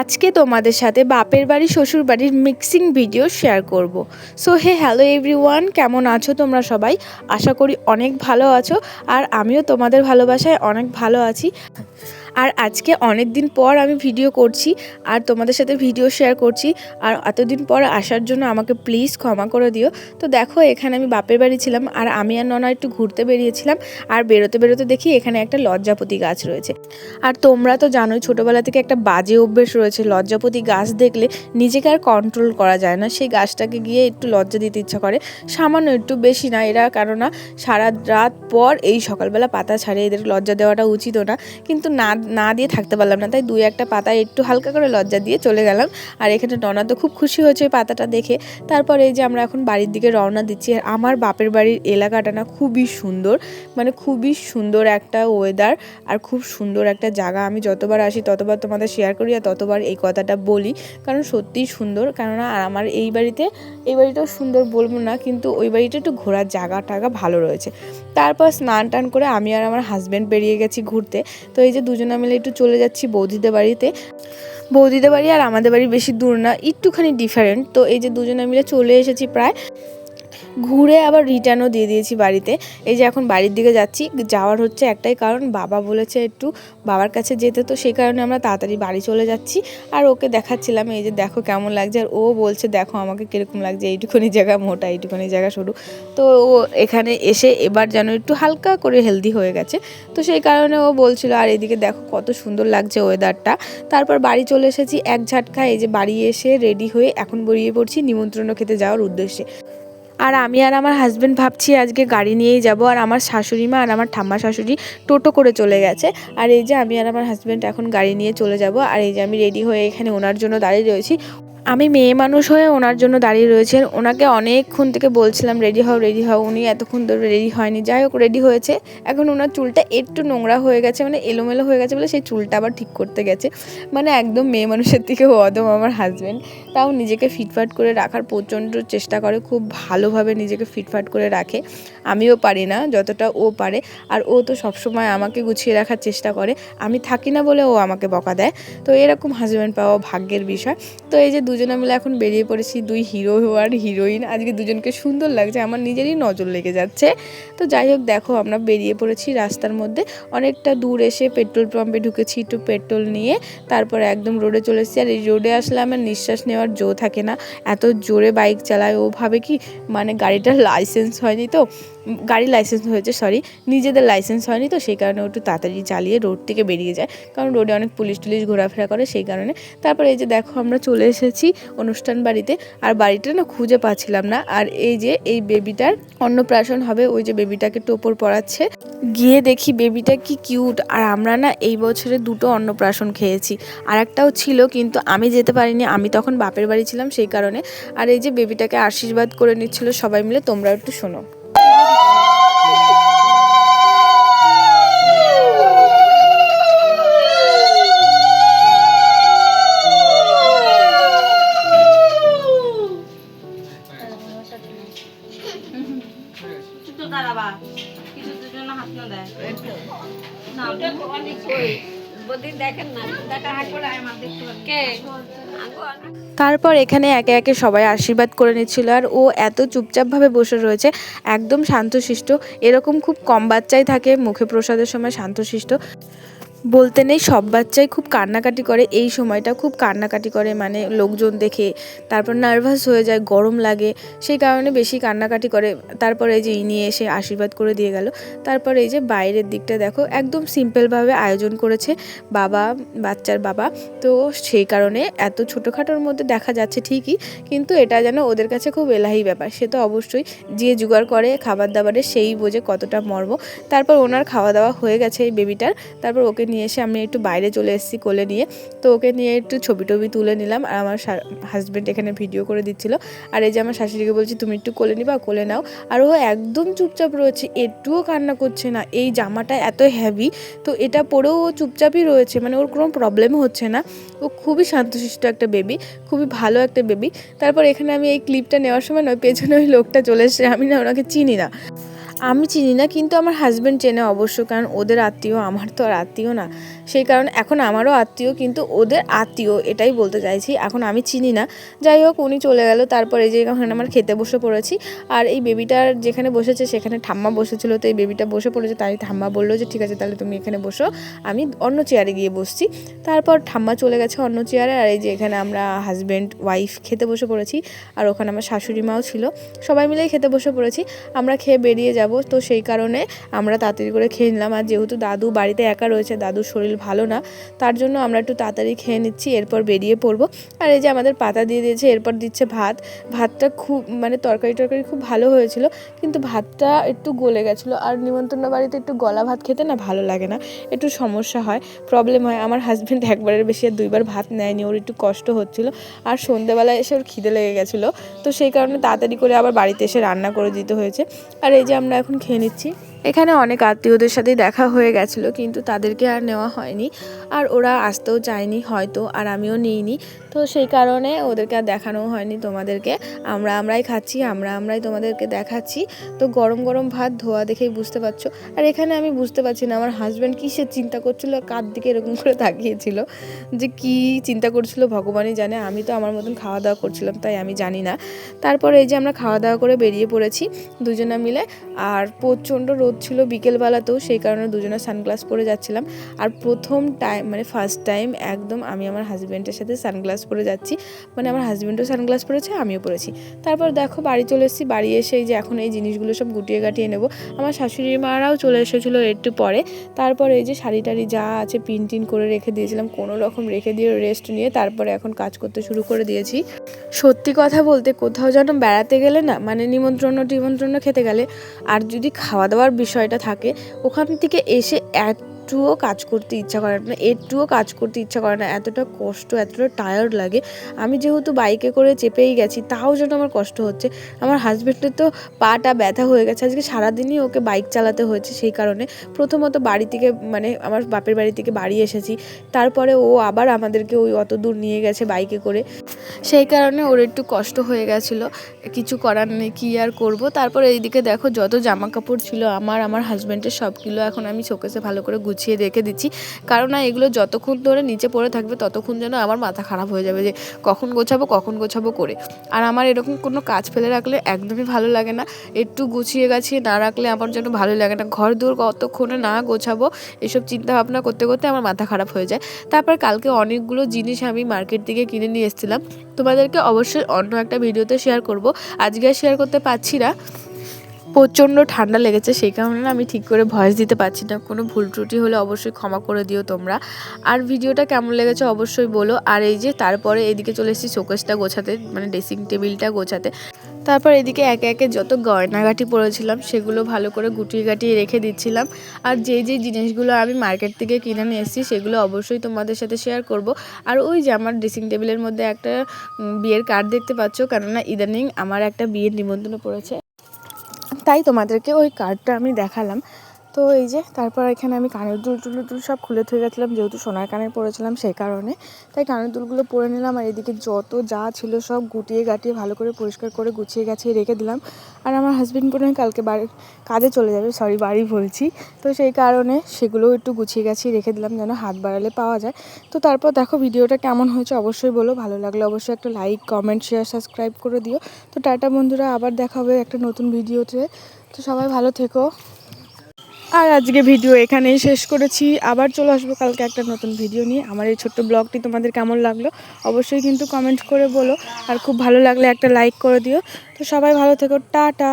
আজকে তোমাদের সাথে বাপের বাড়ি শ্বশুর বাড়ির মিক্সিং ভিডিও শেয়ার করব। সো হ্যালো এভরিওয়ান, কেমন আছো তোমরা সবাই? আশা করি অনেক ভালো আছো, আর আমিও তোমাদের ভালোবাসায় অনেক ভালো আছি। আর আজকে অনেক দিন পর আমি ভিডিও করছি আর তোমাদের সাথে ভিডিও শেয়ার করছি, আর এতদিন পর আসার জন্য আমাকে প্লিজ ক্ষমা করে দিও। তো দেখো, এখানে আমি বাপের বাড়ি ছিলাম আর আমি আর ননা একটু ঘুরতে বেরিয়েছিলাম, আর বেরোতে বেরোতে দেখি এখানে একটা লজ্জাপতি গাছ রয়েছে। আর তোমরা তো জানোই ছোটোবেলা থেকে একটা বাজে অভ্যেস রয়েছে, লজ্জাপতি গাছ দেখলে নিজেকে আর কন্ট্রোল করা যায় না, সেই গাছটাকে গিয়ে একটু লজ্জা দিতে ইচ্ছা করে, সামান্য, একটু বেশি না। এরা কেননা সারা রাত পর এই সকালবেলা পাতা ছাড়ে, এদের লজ্জা দেওয়াটা উচিতও না, কিন্তু না দিয়ে থাকতে পারলাম না, তাই দুই একটা পাতায় একটু হালকা করে লজ্জা দিয়ে চলে গেলাম। আর এখানে ননা তো খুব খুশি হয়েছে ওই পাতাটা দেখে। তারপর এই যে আমরা এখন বাড়ির দিকে রওনা দিচ্ছি। আর আমার বাপের বাড়ির এলাকাটা না খুবই সুন্দর, মানে খুবই সুন্দর একটা ওয়েদার আর খুব সুন্দর একটা জায়গা। আমি যতবার আসি ততবার তোমাদের শেয়ার করি আর ততবার এই কথাটা বলি, কারণ সত্যিই সুন্দর। কেননা আর আমার এই বাড়িটাও সুন্দর বলবো না, কিন্তু ওই বাড়িটা একটু ঘোরার জায়গা টাগা ভালো রয়েছে। তারপর স্নান টান করে আমি আর আমার হাজব্যান্ড বেরিয়ে গেছি ঘুরতে। তো এই যে দুজনে মিলে একটু চলে যাচ্ছি বৌদিদের বাড়িতে। বৌদিদের বাড়ি আর আমাদের বাড়ি বেশি দূর না, একটুখানি ডিফারেন্ট। তো এই যে দুজনে মিলে চলে এসেছি, প্রায় ঘুরে আবার রিটার্নও দিয়ে দিয়েছি বাড়িতে। এই যে এখন বাড়ির দিকে যাচ্ছি, যাওয়ার হচ্ছে একটাই কারণ, বাবা বলেছে একটু বাবার কাছে যেতে, তো সেই কারণে আমরা তাড়াতাড়ি বাড়ি চলে যাচ্ছি। আর ওকে দেখাচ্ছিলাম এই যে দেখো কেমন লাগছে, আর ও বলছে দেখো আমাকে কীরকম লাগছে, এইটুখানি জায়গা মোটা, এইটুখানি জায়গা সরু। তো ও এখানে এসে এবার যেন একটু হালকা করে হেলদি হয়ে গেছে, তো সেই কারণে ও বলছিল। আর এদিকে দেখো কত সুন্দর লাগছে ওয়েদারটা। তারপর বাড়ি চলে এসেছি এক ঝাটকায়। এই যে বাড়ি এসে রেডি হয়ে এখন বেরিয়ে পড়ছি নিমন্ত্রণ খেতে যাওয়ার উদ্দেশ্যে। আর আমি আর আমার হাজব্যান্ড ভাবছি আজকে গাড়ি নিয়েই যাব, আর আমার শাশুড়ি মা আর আমার ঠাম্মা শাশুড়ি টোটো করে চলে গেছে। আর এই যে আমি আর আমার হাজব্যান্ড এখন গাড়ি নিয়ে চলে যাব। আর এই যে আমি রেডি হয়ে এখানে ওনার জন্য দাঁড়িয়ে রয়েছি। আমি মেয়ে মানুষ হয়ে ওনার জন্য দাঁড়িয়ে রয়েছেন। ওনাকে অনেকক্ষণ থেকে বলছিলাম রেডি হও, উনি এতক্ষণ ধরে রেডি হয়নি। যাই হোক রেডি হয়েছে। এখন ওনার চুলটা একটু নোংরা হয়ে গেছে, মানে এলোমেলো হয়ে গেছে বলে সেই চুলটা আবার ঠিক করতে গেছে। মানে একদম মেয়ে মানুষের থেকেও অদম আমার হাজব্যান্ড। তাও নিজেকে ফিটফাট করে রাখার প্রচণ্ড চেষ্টা করে, খুব ভালোভাবে নিজেকে ফিটফাট করে রাখে। আমিও পারি না যতটা ও পারে। আর ও তো সবসময় আমাকে গুছিয়ে রাখার চেষ্টা করে, আমি থাকি না বলে ও আমাকে বকা দেয়। তো এরকম হাজব্যান্ড পাওয়া ভাগ্যের বিষয়। তো এই যে দুজনে মিলে এখন বেরিয়ে পড়েছি, দুই হিরো আর হিরোইন। আজকে দুজনকে সুন্দর লাগছে, আমার নিজেরই নজর লেগে যাচ্ছে। তো যাই হোক দেখো, আমরা বেরিয়ে পড়েছি রাস্তার মধ্যে। অনেকটা দূর এসে পেট্রোল পাম্পে ঢুকেছি, একটু পেট্রোল নিয়ে তারপর একদম রোডে চলে এসেছি। আর এই রোডে আসলে আমার নিঃশ্বাস নেওয়ার জো থাকে না, এত জোরে বাইক চালায়। ও ভাবে কি মানে গাড়িটার লাইসেন্স হয়নি, তো গাড়ির লাইসেন্স হয়েছে সরি, নিজেদের লাইসেন্স হয়নি, তো সেই কারণে ও একটু তাড়াতাড়ি চালিয়ে রোড থেকে বেরিয়ে যায়, কারণ রোডে অনেক পুলিশ টুলিশ ঘোরাফেরা করে সেই কারণে। তারপরে এই যে দেখো আমরা চলে এসেছি অনুষ্ঠান বাড়িতে। আর বাড়িটা না খুঁজে পাচ্ছিলাম না। আর এই যে এই বেবিটার অন্নপ্রাশন হবে, ওই যে বেবিটাকে টোপর পড়াচ্ছে। গিয়ে দেখি বেবিটা কি কিউট। আর আমরা না এই বছরে 2টো অন্নপ্রাশন খেয়েছি, আর একটাও ছিল কিন্তু আমি যেতে পারিনি, আমি তখন বাপের বাড়ি ছিলাম সেই কারণে। আর এই যে বেবিটাকে আশীর্বাদ করে নিচ্ছিল সবাই মিলে, তোমরা একটু শোনো। তারপর এখানে একে একে সবাই আশীর্বাদ করে নিচ্ছিল, আর ও এত চুপচাপভাবে বসে রয়েছে, একদম শান্তশিষ্ট। এরকম খুব কম বাচ্চাই থাকে মুখে প্রসাদের সময় শান্তশিষ্ট, বলতে নেই সব বাচ্চাই খুব কান্নাকাটি করে এই সময়টা, খুব কান্নাকাটি করে, মানে লোকজন দেখে তারপর নার্ভাস হয়ে যায়, গরম লাগে, সেই কারণে বেশি কান্নাকাটি করে। তারপর এই যে নিয়ে এসে আশীর্বাদ করে দিয়ে গেল। তারপর এই যে বাইরের দিকটা দেখো, একদম সিম্পলভাবে আয়োজন করেছে বাচ্চার বাবা। তো সেই কারণে এত ছোটোখাটোর মধ্যে দেখা যাচ্ছে ঠিকই, কিন্তু এটা যেন ওদের কাছে খুব এলাহি ব্যাপার। সে তো অবশ্যই যে জোগাড় করে খাবার দাবারে সেই বোঝে কতটা মর্ম। তারপর ওনার খাওয়া দাওয়া হয়ে গেছে এই বেবিটার। তারপর ওকে নিয়ে এসে আমি একটু বাইরে চলে এসেছি কোলে নিয়ে। তো ওকে নিয়ে একটু ছবি টবি তুলে নিলাম, আর আমার হাজব্যান্ড এখানে ভিডিও করে দিচ্ছিল। আর এই যে আমার শাশুড়িকে বলছি তুমি একটু কোলে নিবা, কোলে নাও। আর ও একদম চুপচাপ রয়েছে, একটুও কান্না করছে না। এই জামাটা এত হেভি, তো এটা পরেও ও চুপচাপই রয়েছে, মানে ওর কোনো প্রবলেমও হচ্ছে না। ও খুবই শান্তশিষ্ট একটা বেবি, খুবই ভালো একটা বেবি। তারপর এখানে আমি এই ক্লিপটা নেওয়ার সময় নয়, পেছনে ওই লোকটা চলে এসেছে, আমি না ওনাকে চিনি না, কিন্তু আমার হাজব্যান্ড চেনে অবশ্য, কারণ ওদের আত্মীয়, আমার তো আর আত্মীয় না। সেই কারণে এখন আমারও আত্মীয়, কিন্তু ওদের আত্মীয় এটাই বলতে চাইছি, এখন আমি চিনি না। যাই হোক, উনি চলে গেল। তারপর এই যে এখানে আমার খেতে বসে পড়েছি। আর এই বেবিটার যেখানে বসেছে সেখানে ঠাম্মা বসেছিল, তো এই বেবিটা বসে পড়েছে, তাই ঠাম্মা বললো যে ঠিক আছে তাহলে তুমি এখানে বসো, আমি অন্য চেয়ারে গিয়ে বসছি। তারপর ঠাম্মা চলে গেছে অন্য চেয়ারে। আর এই যে এখানে আমরা হাজব্যান্ড ওয়াইফ খেতে বসে পড়েছি, আর ওখানে আমার শাশুড়ি মাও ছিল, সবাই মিলেই খেতে বসে পড়েছি। আমরা খেয়ে বেরিয়ে যাব, তো সেই কারণে আমরা তাড়াতাড়ি করে খেয়ে নিলাম। আর যেহেতু দাদু বাড়িতে একা রয়েছে, দাদুর শরীর ভালো না, তার জন্য আমরা একটু তাড়াতাড়ি খেয়ে নিচ্ছি, এরপর বেরিয়ে পড়বো। আর এই যে আমাদের পাতা দিয়ে দিয়েছে, এরপর দিচ্ছে ভাত। ভাতটা খুব মানে তরকারি খুব ভালো হয়েছিল, কিন্তু ভাতটা একটু গলে গেছিলো। আর নিমন্ত্রণ বাড়িতে একটু গলা ভাত খেতে না ভালো লাগে না, একটু সমস্যা হয়, প্রবলেম হয়। আমার হাজব্যান্ড একবারের বেশি আর 2বার ভাত নেয়নি, ওর একটু কষ্ট হচ্ছিলো। আর সন্ধ্যেবেলায় এসে ওর খিদে লেগে গেছিলো, তো সেই কারণে তাড়াতাড়ি করে আবার বাড়িতে এসে রান্না করে দিতে হয়েছে। আর এই যে আমরা এখন খেয়ে নিচ্ছি। এখানে অনেক আত্মীয়দের সাথেই দেখা হয়ে গেছিলো, কিন্তু তাদেরকে আর নেওয়া হয়নি, আর ওরা আসতেও চায়নি হয়তো, আর আমিও নিইনি, তো সেই কারণে ওদেরকে আর দেখানোও হয়নি তোমাদেরকে। আমরাই খাচ্ছি, আমরাই তোমাদেরকে দেখাচ্ছি। তো গরম গরম ভাত ধোয়া দেখেই বুঝতে পারছো। আর এখানে আমি বুঝতে পারছি না আমার হাজব্যান্ড কিসের চিন্তা করছিলো, কার দিকে এরকম করে তাকিয়েছিল, যে কি চিন্তা করছিল ভগবানই জানে। আমি তো আমার মতন খাওয়া দাওয়া করছিলাম, তাই আমি জানি না। তারপরে এই যে আমরা খাওয়া দাওয়া করে বেরিয়ে পড়েছি দুজনা মিলে। আর প্রচণ্ড রোদ ছিল বিকেলবেলাতেও, সেই কারণে দুজনে সানগ্লাস পরে যাচ্ছিলাম। আর প্রথম টাইম মানে ফার্স্ট টাইম একদম আমি আমার হাজব্যান্ডের সাথে সানগ্লাস পরে যাচ্ছি, মানে আমার হাজব্যান্ডও সানগ্লাস পরেছে, আমিও পরেছি। তারপর দেখো বাড়ি চলে এসেছি, বাড়ি এসে এই যে এখন এই জিনিসগুলো সব গুটিয়ে গাটিয়ে নেবো। আমার শাশুড়ি মারাও চলে এসেছিলো একটু পরে। তারপর এই যে শাড়ি টাড়ি যা আছে পিন করে রেখে দিয়েছিলাম, কোনো রকম রেখে দিয়ে রেস্ট নিয়ে তারপরে এখন কাজ করতে শুরু করে দিয়েছি। সত্যি কথা বলতে কোথাও যেন বেড়াতে গেলে না, মানে নিমন্ত্রণ খেতে গেলে, আর যদি খাওয়া দাওয়ার বিষয়টা থাকে, ওখান থেকে এসে একটুও কাজ করতে ইচ্ছা করে না, এতটা কষ্ট, এতটা টায়ার্ড লাগে। আমি যেহেতু বাইকে করে চেপেই গেছি, তাও যেন আমার কষ্ট হচ্ছে। আমার হাজব্যান্ডের তো পাটা ব্যথা হয়ে গেছে, আজকে সারাদিনই ওকে বাইক চালাতে হয়েছে। সেই কারণে প্রথমত বাড়ি থেকে মানে আমার বাপের বাড়ি থেকে বাড়ি এসেছি, তারপরে ও আবার আমাদেরকে ওই অত দূর নিয়ে গেছে বাইকে করে, সেই কারণে ওর একটু কষ্ট হয়ে গেছিলো, কিছু করার নেই, কী আর করবো। তারপর এইদিকে দেখো যত জামা কাপড় ছিল আমার হাজব্যান্ডের সবগুলো এখন আমি শোকেসে ভালো করে গুছিয়ে রেখে দিচ্ছি, কারণ না এগুলো যতক্ষণ ধরে নিচে পড়ে থাকবে ততক্ষণ যেন আমার মাথা খারাপ হয়ে যাবে যে কখন গোছাবো করে। আর আমার এরকম কোনো কাজ ফেলে রাখলে একদমই ভালো লাগে না, একটু গুছিয়ে গাছিয়ে না রাখলে আমার যেন ভালো লাগে না। ঘর দূর কতক্ষণে না গোছাবো এসব চিন্তা ভাবনা করতে করতে আমার মাথা খারাপ হয়ে যায়। তারপর কালকে অনেকগুলো জিনিস আমি মার্কেট থেকে কিনে নিয়ে এসেছিলাম, তোমাদেরকে অবশ্যই অন্য একটা ভিডিওতে শেয়ার করব, আজকে আর শেয়ার করতে পারছি না, প্রচণ্ড ঠান্ডা লেগেছে, সেই কারণে আমি ঠিক করে ভয়েস দিতে পারছি না। কোনো ভুল ত্রুটি হলে অবশ্যই ক্ষমা করে দিও তোমরা। আর ভিডিওটা কেমন লেগেছে অবশ্যই বলো। আর এই যে তারপরে এদিকে চলে এসেছি শোকেসটা গোছাতে, মানে ড্রেসিং টেবিলটা গোছাতে। তারপর এদিকে একে একে যত গয়নাগাটি পরেছিলাম সেগুলো ভালো করে গুটিয়ে গাটিয়ে রেখে দিচ্ছিলাম। আর যেই জিনিসগুলো আমি মার্কেট থেকে কিনে নিয়ে এসেছি সেগুলো অবশ্যই তোমাদের সাথে শেয়ার করব। আর ওই যে আমার ড্রেসিং টেবিলের মধ্যে একটা বিয়ের কার্ড দেখতে পাচ্ছ, কেননা ইদানিং আমার একটা বিয়ের নিমন্ত্রণ পড়েছে, তাই তোমাদেরকে ওই কার্ডটা আমি দেখালাম। তো এই যে তারপর এখানে আমি কানের দুল সব খুলে থুয়ে গেছিলাম, যেহেতু সোনার কানের পরেছিলাম সেই কারণে, তাই কানের দুলগুলো পরে নিলাম। আর এদিকে যত যা ছিল সব গুটিয়ে গাটিয়ে ভালো করে পরিষ্কার করে গুছিয়ে গাছিয়ে রেখে দিলাম। আর আমার হাজব্যান্ড মনে হয় কালকে কাজে চলে যাবে, বাড়ি বলছি, তো সেই কারণে সেগুলোও একটু গুছিয়ে গাছিয়ে রেখে দিলাম যেন হাত বাড়ালে পাওয়া যায়। তো তারপর দেখো ভিডিওটা কেমন হয়েছে অবশ্যই বলো, ভালো লাগলে অবশ্যই একটা লাইক কমেন্ট শেয়ার সাবস্ক্রাইব করে দিও। তো টাটা বন্ধুরা, আবার দেখা হবে একটা নতুন ভিডিওতে, তো সবাই ভালো থেকো। আর আজকে ভিডিও এখানেই শেষ করেছি, আবার চলে আসবো কালকে একটা নতুন ভিডিও নিয়ে। আমার এই ছোট্ট ব্লগটি তোমাদের কেমন লাগলো অবশ্যই কিন্তু কমেন্ট করে বলো, আর খুব ভালো লাগলে একটা লাইক করে দিও। তো সবাই ভালো থেকো, টাটা।